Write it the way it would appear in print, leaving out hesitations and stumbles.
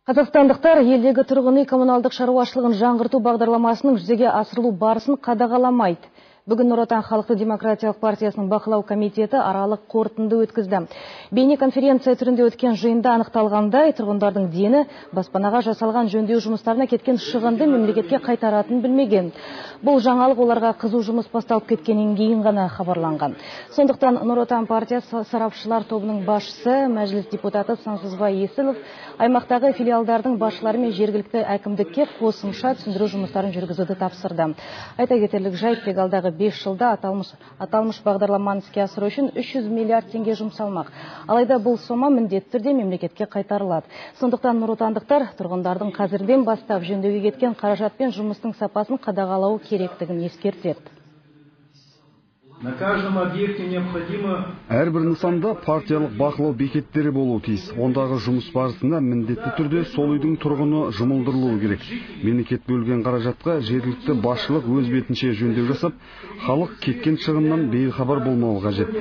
Қазақстандықтар елдегі тұрғын үй коммуналдық шаруашылығын жаңғырту бағдарламасының жүзеге асырылу барысын қадағаламайды. Бүгін Нұр Отан Халықты демократиялық партиясының бақылау комитеті аралық қорытынды өткізді. Бейнеконференция түрінде өткен жиында анықталғандай, тұрғындардың дені баспанаға жасалған жөндеу жұмыстарына кеткен шығынды мемлекетке қайтаратын білмеген. Бұл жаңалық оларға қызу жұмыс басталып кеткеннен кейін ғана хабарланған. Сондықтан Нұр Отан партиясы сарапшылар тобының басшысы, мәжіліс депутаты Сансызбай Есілов аймақтағы филиалдардың басшылары мен жергілікті әкімдікке қосымша түсіндіру жұмыстарын жүргізуді тапсырды. Айта кетерлік жайт, тек алдағы 5 жылда аталмыш бағдарламаны іске асыру үшін 300 миллиард теңге жұмсалмақ. Алайда бұл сома міндетті түрде мемлекетке қайтарылады. Сондықтан нұротандықтар тұрғындардың қазірден бастап жөндеуге кеткен қаражатпен жұмыстың сапасын қадағалау керектігін ескертеді. На каждом объекте необходимо... Әрбір нысанда партиялық бақылау бекеттері болуы тиіс. Ондағы жұмыс барысында міндетті түрде сол үйдің тұрғыны жұмылдырылуы керек. Мемлекет бөлген қаражатқа жергілікті басшылық өз бетінше жөндеу жасап, халық кеткен шығыннан бейхабар болмауы қажет.